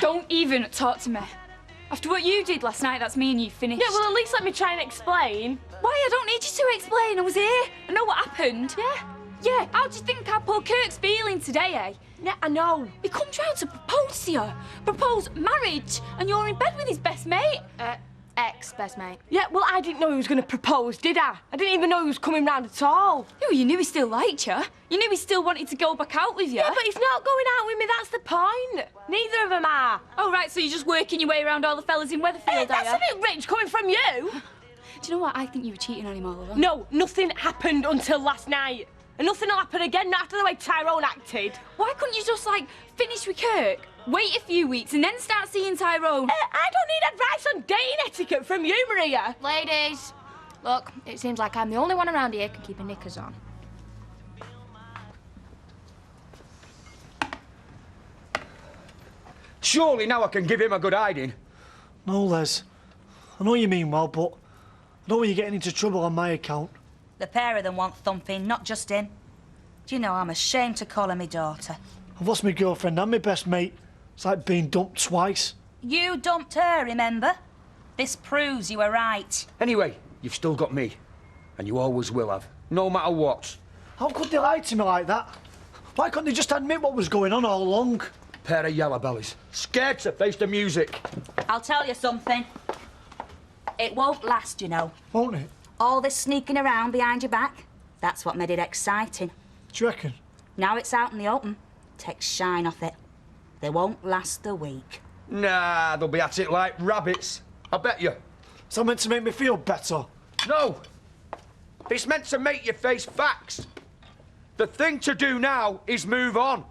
Don't even talk to me. After what you did last night, that's me and you finished. Yeah, well, at least let me try and explain. Why? I don't need you to explain. I was here. I know what happened. Yeah? Yeah, how do you think our poor Kirk's feeling today, eh? Yeah, I know. He comes round to propose to you. Propose marriage, and you're in bed with his best mate. Ex-best mate. Yeah, well, I didn't know he was going to propose, did I? I didn't even know he was coming round at all. No, you knew he still liked you. You knew he still wanted to go back out with you. Yeah, but he's not going out with me, that's the point. Neither of them are. Oh, right, so you're just working your way around all the fellas in Weatherfield, Hey, are that's you? a bit rich coming from you. Do you know what? I think you were cheating on him all along. No, nothing happened until last night. And nothing will happen again, not after the way Tyrone acted. Why couldn't you just, like, finish with Kirk, wait a few weeks, and then start seeing Tyrone? I don't need advice on dating etiquette from you, Maria. Ladies, look, it seems like I'm the only one around here who can keep her knickers on. Surely now I can give him a good hiding. No, Les. I know you mean well, but I don't want you getting into trouble on my account. The pair of them want thumping, not just him. Do you know, I'm ashamed to call her my daughter. I've lost my girlfriend and my best mate. It's like being dumped twice. You dumped her, remember? This proves you were right. Anyway, you've still got me. And you always will have, no matter what. How could they lie to me like that? Why couldn't they just admit what was going on all along? Pair of yellow bellies. Scared to face the music. I'll tell you something. It won't last, you know. Won't it? All this sneaking around behind your back, that's what made it exciting. Do you reckon? Now it's out in the open, takes shine off it. They won't last a week. Nah, they'll be at it like rabbits. I bet you. Is that meant to make me feel better? No. It's meant to make you face facts. The thing to do now is move on.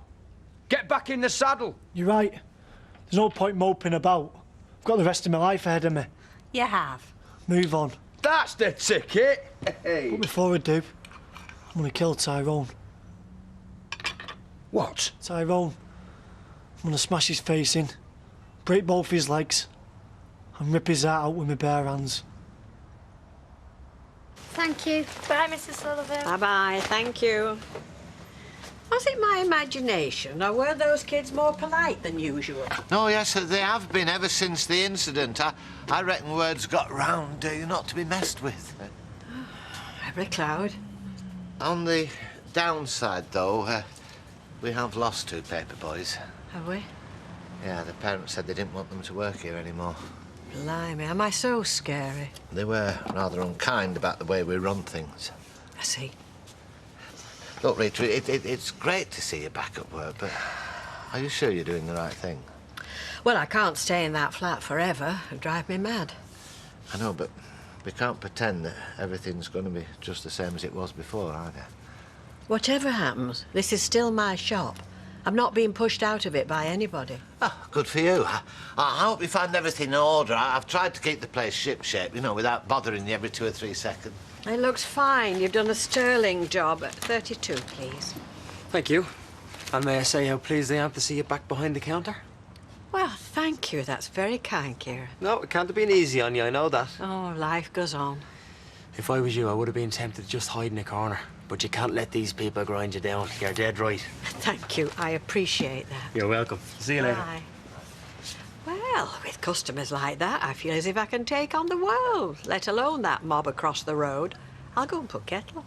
Get back in the saddle. You're right. There's no point moping about. I've got the rest of my life ahead of me. You have. Move on. That's the ticket. Hey. But before I do, I'm gonna kill Tyrone. What? Tyrone. I'm gonna smash his face in, break both his legs, and rip his heart out with my bare hands. Thank you. Bye, Mrs. Sullivan. Bye-bye, thank you. Was it my imagination, or were those kids more polite than usual? Oh, yes, they have been ever since the incident. I reckon word's got round you're not to be messed with. Every cloud. On the downside, though, we have lost 2 paper boys. Have we? Yeah, the parents said they didn't want them to work here anymore. Blimey, am I so scary? They were rather unkind about the way we run things. I see. Look, Rita, it's great to see you back at work, but are you sure you're doing the right thing? Well, I can't stay in that flat forever. It'd drive me mad. I know, but we can't pretend that everything's going to be just the same as it was before, either. Whatever happens, this is still my shop. I'm not being pushed out of it by anybody. Oh, good for you. I hope you find everything in order. I've tried to keep the place ship-shape, you know, without bothering you every 2 or 3 seconds. It looks fine. You've done a sterling job. 32, please. Thank you. And may I say how pleased I am to see you back behind the counter? Well, thank you. That's very kind, Kira. No, it can't have been easy on you, I know that. Oh, life goes on. If I was you, I would have been tempted to just hide in a corner. But you can't let these people grind you down. You're dead right. Thank you. I appreciate that. You're welcome. See you later. Bye. Well, with customers like that, I feel as if I can take on the world, let alone that mob across the road. I'll go and put kettle.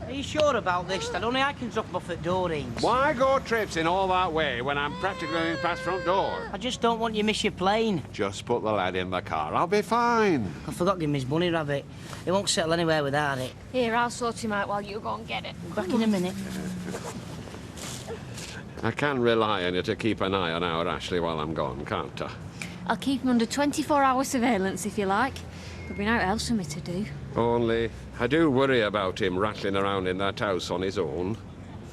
Are you sure about this? That only I can drop them off at Doreen's. Why go traipsing all that way when I'm practically going past front door? I just don't want you to miss your plane. Just put the lad in the car. I'll be fine. I forgot to give him his bunny rabbit. He won't settle anywhere without it. Here, I'll sort him out while you go and get it. Back in a minute. I can rely on you to keep an eye on our Ashley while I'm gone, can't I? I'll keep him under 24-hour surveillance if you like. There'll be nothing else for me to do. Only, I do worry about him rattling around in that house on his own.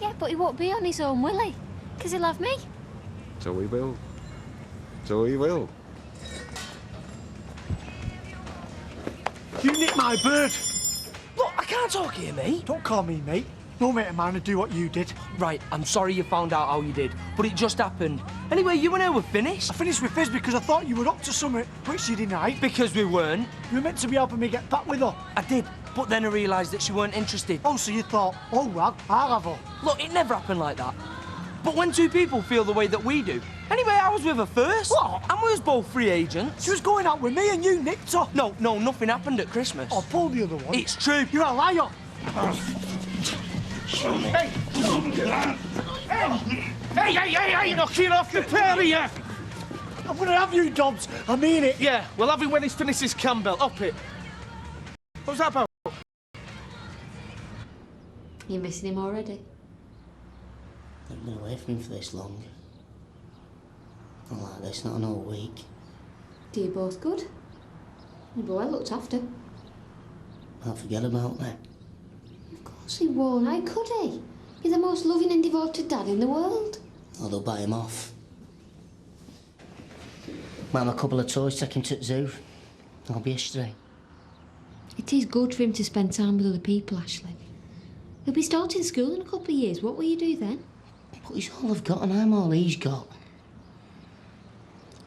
Yeah, but he won't be on his own, will he? Because he'll have me. So he will. So he will. You nicked my bird. Look, I can't talk here, mate. Don't call me mate. No mate of mine would do what you did. Right, I'm sorry you found out how you did, but it just happened. Anyway, you and I were finished. I finished with Fizz because I thought you were up to something, which you denied. Because we weren't. You were meant to be helping me get back with her. I did, but then I realised that she weren't interested. Oh, so you thought, oh well, I'll have her. Look, it never happened like that. But when two people feel the way that we do... Anyway, I was with her first. What? And we was both free agents. She was going out with me and you nipped her. No, nothing happened at Christmas. I'll pull the other one. It's true. You're a liar. Hey, knocking off the pair of you! I'm going to have you, Dobbs. I mean it. Yeah, we'll have him when he's finished his Campbell. Up it. What was that about? You're missing him already. I've been away from him for this long. Not like this, not an whole week. Do you both good? You're well looked after. I'll forget about me. Of course he won't. How could he? You're the most loving and devoted dad in the world. Or they'll buy him off. Buy him a couple of toys, take him to the zoo. I'll be history. It is good for him to spend time with other people, Ashley. He'll be starting school in a couple of years. What will you do then? But he's all I've got and I'm all he's got.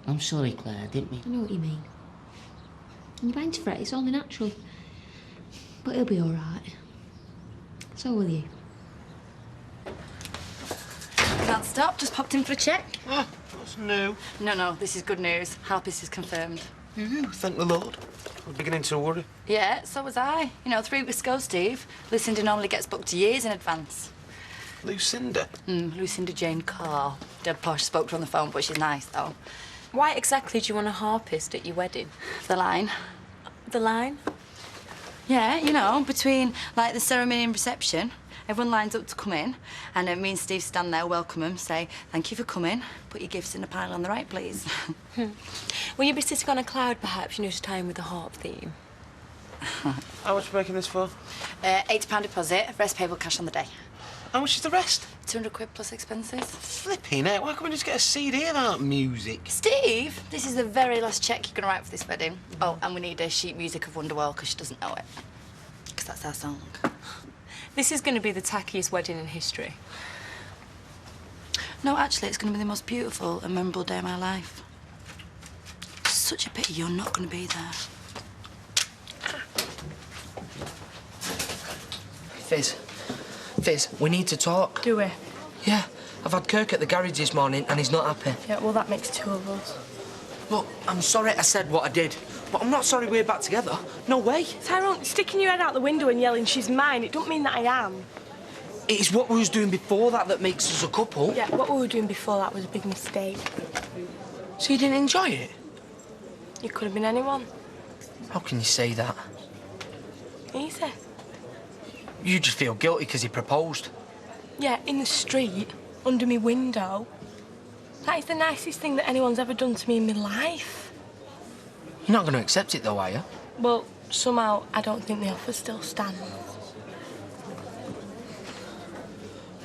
I'm sorry, Claire, didn't mean... I know what you mean. And you're bound to fret, it's only natural. But he'll be all right. So will you. Can't stop, just popped in for a check. Ah, what's new? No, this is good news. Harpist is confirmed. Thank the Lord. I'm beginning to worry. Yeah, so was I. You know, 3 weeks ago, Steve, Lucinda normally gets booked years in advance. Lucinda? Lucinda Jane Carr. Dead posh, spoke to her on the phone, but she's nice, though. Why exactly do you want a harpist at your wedding? The line. The line? Yeah, you know, between, like, the ceremony and reception, everyone lines up to come in, and me and Steve stand there, welcome them, say, thank you for coming, put your gifts in a pile on the right, please. Will you be sitting on a cloud, perhaps, to tie in with the harp theme? How much are you making this for? £80 deposit, rest payable cash on the day. How much is the rest? 200 quid plus expenses. Flipping out. Why can't we just get a CD about music? Steve, this is the very last cheque you're going to write for this wedding. Oh, and we need a sheet music of Wonderwall because she doesn't know it. Because that's our song. This is going to be the tackiest wedding in history. No, actually, it's going to be the most beautiful and memorable day of my life. It's such a pity you're not going to be there. Fizz, we need to talk. Do we? Yeah, I've had Kirk at the garage this morning and he's not happy. Yeah, well, that makes 2 of us. Look, I'm sorry I said what I did, but I'm not sorry we're back together. No way. Tyrone, sticking your head out the window and yelling, she's mine, it don't mean that I am. It's what we was doing before that makes us a couple. Yeah, what we were doing before that was a big mistake. So you didn't enjoy it? You could have been anyone. How can you say that? Easy. You just feel guilty because he proposed. Yeah, in the street, under my window. That is the nicest thing that anyone's ever done to me in my life. You're not going to accept it though, are you? Well, somehow, I don't think the offer still stands.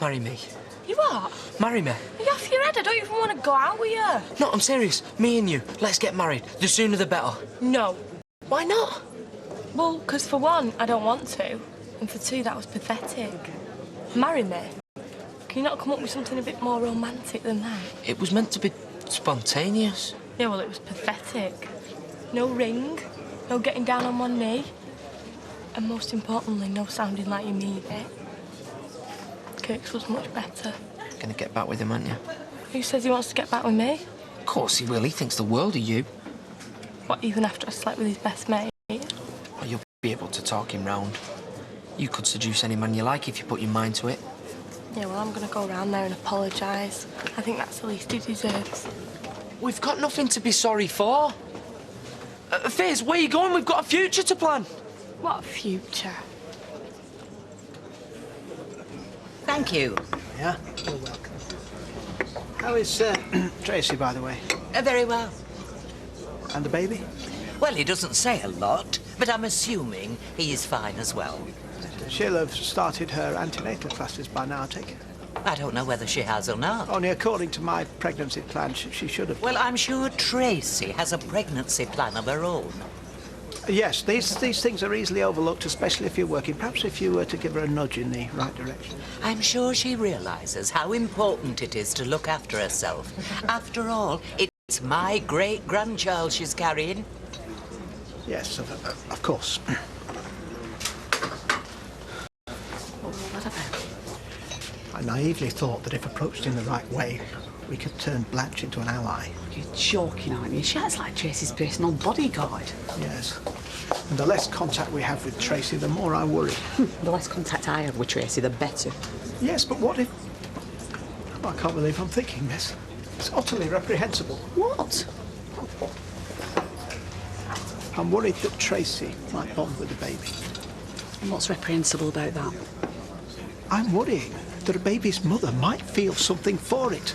Marry me. You what? Marry me. Are you off your head? I don't even want to go out with you. No, I'm serious. Me and you. Let's get married. The sooner the better. No. Why not? Well, because for one, I don't want to. And for 2, that was pathetic. Marry me? Can you not come up with something a bit more romantic than that? It was meant to be spontaneous. Yeah, well, it was pathetic. No ring, no getting down on one knee, and most importantly, no sounding like you mean it. Kirk's was much better. Gonna get back with him, aren't you? Who says he wants to get back with me? Of course he will. He thinks the world of you. What, even after I slept with his best mate? Well, you'll be able to talk him round. You could seduce any man you like if you put your mind to it. Yeah, well, I'm gonna go round there and apologise. I think that's the least he deserves. We've got nothing to be sorry for. Fizz, where you going? We've got a future to plan. What future? Thank you. Yeah, you're welcome. How is Tracy, by the way? Very well. And the baby? Well, he doesn't say a lot, but I'm assuming he is fine as well. She'll have started her antenatal classes by now, I take it. I don't know whether she has or not. Only according to my pregnancy plan, she should have. Well, I'm sure Tracy has a pregnancy plan of her own. Yes, these things are easily overlooked, especially if you're working. Perhaps if you were to give her a nudge in the right direction. I'm sure she realises how important it is to look after herself. After all, it's my great-grandchild she's carrying. Yes, of course. What about? I naively thought that if approached in the right way, we could turn Blanche into an ally. You're joking, aren't you? She acts like Tracy's personal bodyguard. Yes. And the less contact we have with Tracy, the more I worry. The less contact I have with Tracy, the better. Yes, but what if... Oh, I can't believe I'm thinking this. It's utterly reprehensible. What? I'm worried that Tracy might bond with the baby. And what's reprehensible about that? I'm worrying that a baby's mother might feel something for it.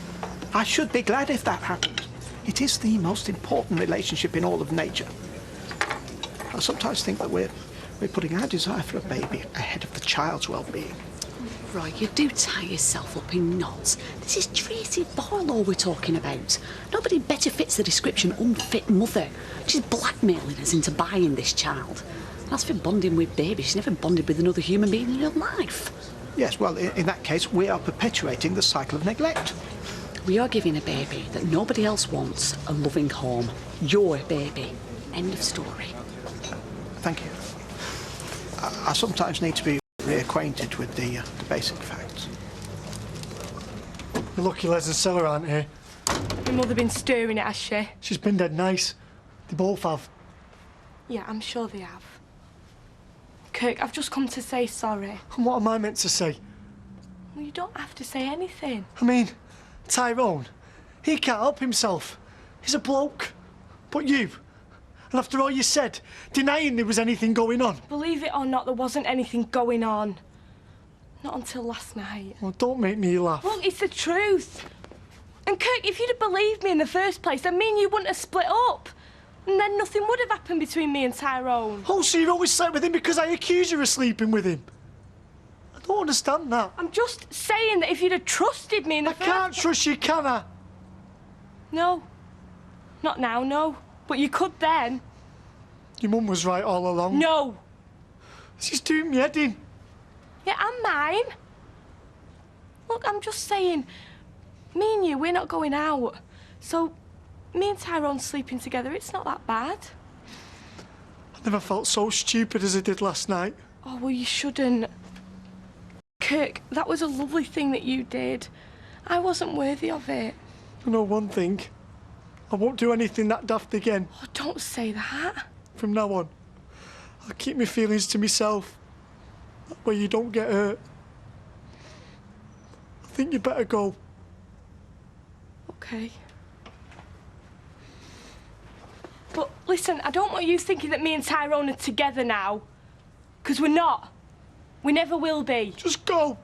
I should be glad if that happened. It is the most important relationship in all of nature. I sometimes think that we're putting our desire for a baby ahead of the child's well-being. Roy, you do tie yourself up in knots. This is Tracy Barlow we're talking about. Nobody better fits the description unfit mother. She's blackmailing us into buying this child. And as for bonding with baby, she's never bonded with another human being in her life. Yes, well, in that case, we are perpetuating the cycle of neglect. We are giving a baby that nobody else wants a loving home. Your baby. End of story. Thank you. I sometimes need to be reacquainted with the basic facts. You're lucky Les and Stella aren't here. Your mother been stirring it, has she? She's been dead nice. They both have. Yeah, I'm sure they have. Kirk, I've just come to say sorry. And what am I meant to say? Well, you don't have to say anything. I mean, Tyrone, he can't help himself. He's a bloke. But you, and after all you said, denying there was anything going on. Believe it or not, there wasn't anything going on. Not until last night. Well, don't make me laugh. Look, it's the truth. And Kirk, if you'd have believed me in the first place, then me and you wouldn't have split up. And then nothing would have happened between me and Tyrone. Oh, so you always slept with him because I accuse you of sleeping with him? I don't understand that. I'm just saying that if you'd have trusted me in the first... I can't trust you, can I? No. Not now, no. But you could then. Your mum was right all along. No. This is doing me head in. Yeah, and mine. Look, I'm just saying, me and you, we're not going out. So, me and Tyrone sleeping together, it's not that bad. I never felt so stupid as I did last night. Oh, well, you shouldn't. Kirk, that was a lovely thing that you did. I wasn't worthy of it. I know one thing. I won't do anything that daft again. Oh, don't say that. From now on, I'll keep my feelings to myself. That way you don't get hurt. I think you better go. Okay. But listen, I don't want you thinking that me and Tyrone are together now. Because we're not. We never will be. Just go.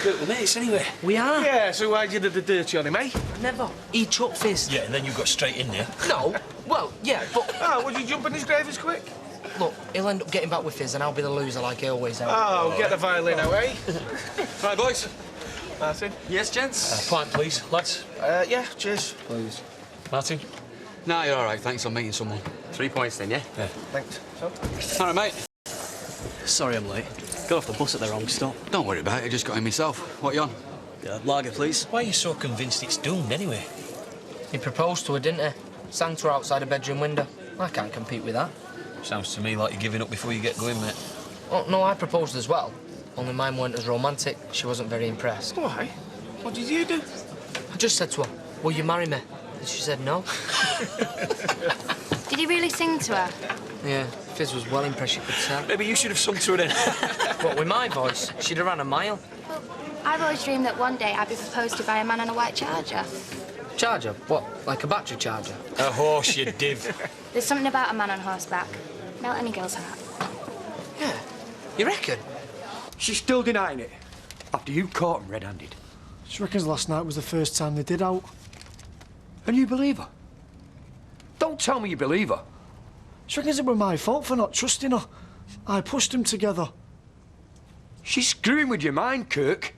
We're mates anyway. We are. Yeah, so why'd you do the dirty on him, eh? Never. He chucked Fizz. Yeah, and then you got straight in there. No. Well, yeah, but... Oh, would you jump in his grave as quick? Look, he'll end up getting back with Fizz and I'll be the loser like he always has. Oh, get the violin out, eh? Right, boys. Martin? Yes, gents? Pint, please, lads. Yeah, cheers. Please. Martin? No, you're all right, thanks. I'm meeting someone. 3 points then, yeah? Yeah. Thanks. So? All right, mate. Sorry I'm late. Got off the bus at the wrong stop. Don't worry about it. I just got in myself. What you on? Lager, please. Why are you so convinced it's doomed, anyway? He proposed to her, didn't he? Sang to her outside a bedroom window. I can't compete with that. Sounds to me like you're giving up before you get going, mate. Oh, no, I proposed as well. Only mine weren't as romantic. She wasn't very impressed. Why? What did you do? I just said to her, will you marry me? And she said no. Did he really sing to her? Yeah, Fizz was well impressed, you could tell. Maybe you should have sung to her then. What, with my voice? She'd have ran a mile. Well, I've always dreamed that one day I'd be proposed to by a man on a white charger. Charger? What, like a battery charger? A horse, you div. There's something about a man on horseback. Melt any girl's heart. Yeah, you reckon? She's still denying it, after you caught him red-handed. She reckons last night was the first time they did out. And you believe her? Don't tell me you believe her. She reckons it was my fault for not trusting her. I pushed them together. She's screwing with your mind, Kirk.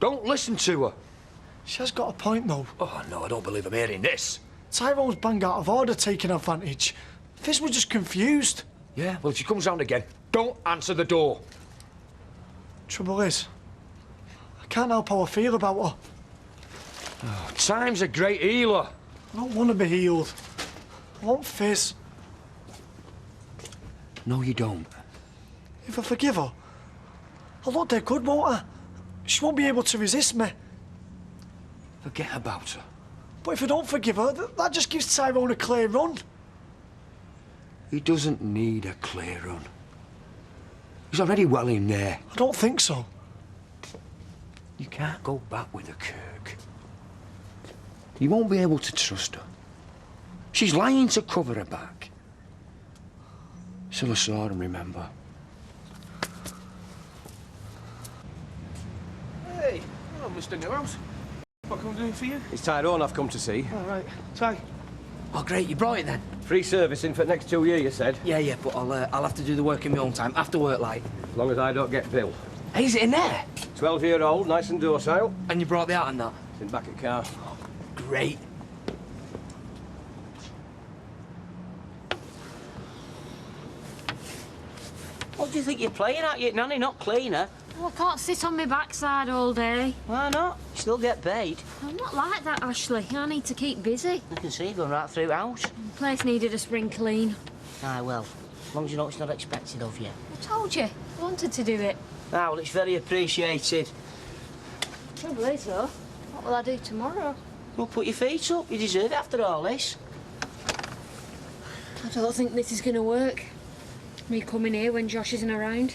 Don't listen to her. She has got a point, though. Oh, no, I don't believe I'm hearing this. Tyrone's bang out of order taking advantage. Fizz was just confused. Yeah, well, if she comes round again, don't answer the door. Trouble is, I can't help how I feel about her. Oh, time's a great healer. I don't want to be healed. I want Fizz. No, you don't. If I forgive her, I'll look dead good, won't I? She won't be able to resist me. Forget about her. But if I don't forgive her, that just gives Tyrone a clear run. He doesn't need a clear run. He's already well in there. I don't think so. You can't go back with her, Kirk. You won't be able to trust her. She's lying to cover her back. Still a sword, and remember. Hey, hello, Mr. Newhouse. What can I do for you? It's Tyrone I've come to see. All right, Ty. Oh, great, you brought it then? Free servicing for the next 2 years, you said. Yeah, but I'll have to do the work in my own time, after work, like. As long as I don't get billed. Hey, is it in there? 12-year-old, nice and docile. And you brought the art and that? It's in the back of the car. Oh, great. What do you think you're playing at, you nanny, not cleaner? Well, I can't sit on my backside all day. Why not? You still get paid. I'm not like that, Ashley. I need to keep busy. I can see you going right through the house. The place needed a spring clean. Aye, well, as long as you know it's not expected of you. I told you. I wanted to do it. Ah, well, it's very appreciated. Trouble is, though, what will I do tomorrow? Well, put your feet up. You deserve it after all this. I don't think this is going to work. Me coming here when Josh isn't around.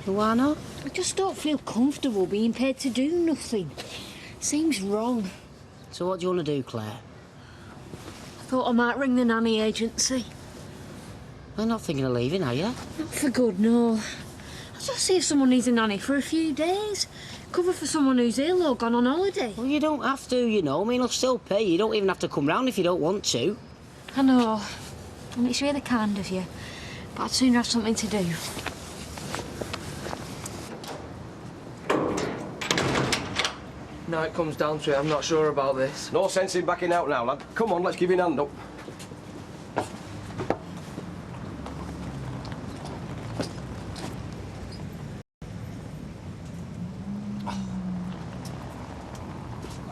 Why not? I just don't feel comfortable being paid to do nothing. Seems wrong. So what do you want to do, Claire? I thought I might ring the nanny agency. You're not thinking of leaving, are you? Not for good, no. I'll just see if someone needs a nanny for a few days. Cover for someone who's ill or gone on holiday. Well, you don't have to, you know. I mean, I'll still pay you. You don't even have to come round if you don't want to. I know. And it's really kind of you. But I'd sooner have something to do. Now it comes down to it, I'm not sure about this. No sense in backing out now, lad. Come on, let's give you an hand up.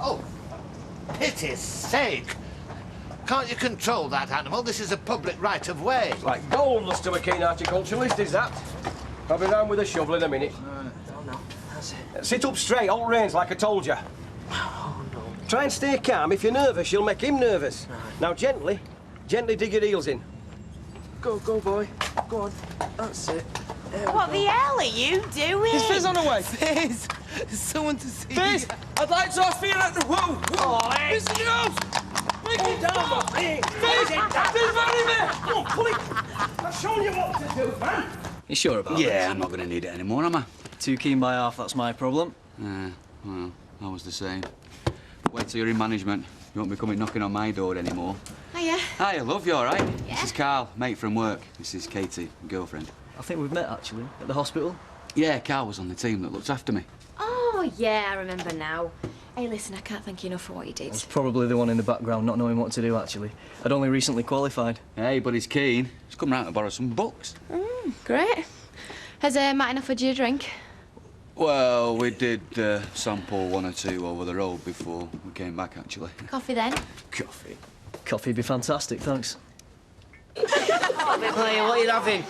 Oh, pity's sake! Can't you control that animal? This is a public right-of-way. Like gold to a keen horticulturalist, is that? I'll be round with a shovel in a minute. No, that's it. Sit up straight, all reins, like I told you. Oh, no. Try and stay calm. If you're nervous, you'll make him nervous. Right. Now, gently dig your heels in. Go, boy. Go on. That's it. What the hell are you doing? Is Fizz on the way? Fizz! There's someone to see. Fizz! I'd like to ask for you at the... Whoa! Oh, hey. Mr. Newhouse! Break it down, Fizz! Fizz, very man! Come on, pull it! I've shown you what to do, man! You sure about that? Yeah, I'm not going to need it anymore, am I? Too keen by half, that's my problem. Well, I was the same. But wait till you're in management. You won't be coming knocking on my door anymore. Hiya. Hiya, love, you all right? Yeah. This is Carl, mate from work. This is Katie, girlfriend. I think we've met, actually, at the hospital. Yeah, Carl was on the team that looked after me. Oh, yeah, I remember now. Hey, listen, I can't thank you enough for what you did. I was probably the one in the background not knowing what to do, actually. I'd only recently qualified. Hey, but he's keen. He's come round to borrow some books. Great. Has Martin offered you a drink? Well, we did sample one or two over the road before we came back, actually. Coffee then? Coffee. Coffee'd be fantastic, thanks. Claire, what are you having?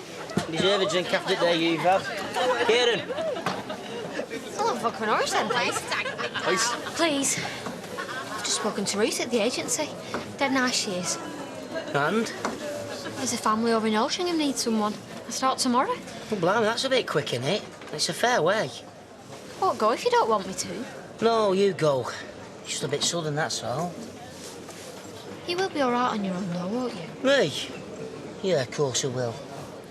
You deserve a drink after the day you've had. Kieran. I'll have a Coronation, please. Please. Please. I've just spoken to Ruth at the agency. Dead nice she is. And? There's a family over in Ocean who needs someone. I start tomorrow. Well, blimey, that's a bit quick, innit? It's a fair way. Won't go if you don't want me to. No, you go. Just a bit sudden, that's all. You will be all right on your own, though, won't you? Me? Yeah, of course I will.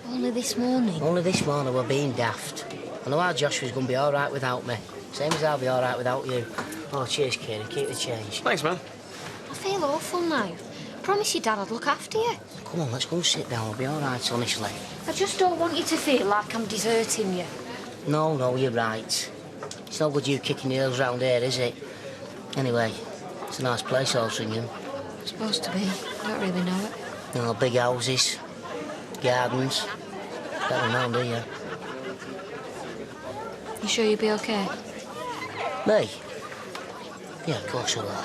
Only this morning. Only this morning we're being daft. I know how Joshua's going to be all right without me. Same as I'll be all right without you. Oh, cheers, Kieran. Keep the change. Thanks, man. I feel awful now. Promise you, Dad, I'd look after you. Come on, let's go and sit down. We'll be all right, honestly. I just don't want you to feel like I'm deserting you. No, you're right. It's no good you kicking your heels round here, is it? Anyway, it's a nice place, Altrincham. It's supposed to be. I don't really know it. No, big houses, Gardens. Better round here. You sure you'll be okay? Me? Yeah, of course I will.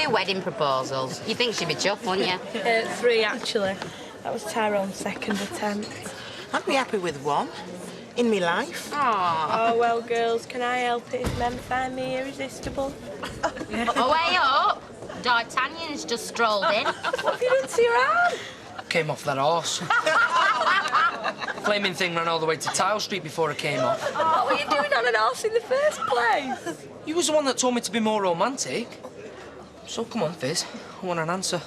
2 wedding proposals. You think she'd be chuffed, wouldn't you? 3, actually. That was Tyrone's second attempt. I'd be happy with 1 in my life. Oh, well, girls, can I help it if men find me irresistible? Away up! D'Artagnan's just strolled in. What have you done to your arm? Came off that horse. Flaming thing ran all the way to Tile Street before it came off. Oh, what were you doing on an horse in the first place? You was the one that told me to be more romantic. So come on, Fizz. I want an answer.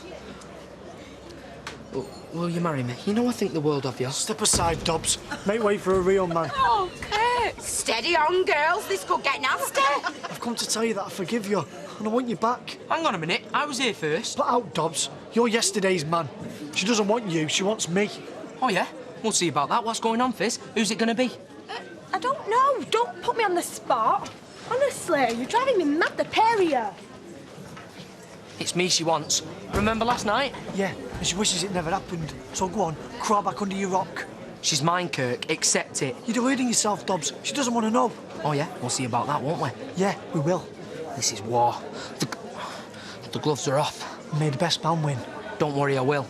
Will you marry me? You know I think the world of you. Step aside, Dobbs. Make way for a real man. Oh, Kurt! Steady on, girls. This could get nasty. I've come to tell you that I forgive you, and I want you back. Hang on a minute. I was here first. Put out, Dobbs. You're yesterday's man. She doesn't want you, she wants me. Oh, yeah? We'll see about that. What's going on, Fizz? Who's it going to be? I don't know. Don't put me on the spot. Honestly, you're driving me mad, the pair of you. It's me she wants. Remember last night? Yeah, and she wishes it never happened. So go on, crawl back under your rock. She's mine, Kirk. Accept it. You're deluding yourself, Dobbs. She doesn't want to know. Oh, yeah? We'll see about that, won't we? Yeah, we will. This is war. The gloves are off. May the best man win. Don't worry, I will.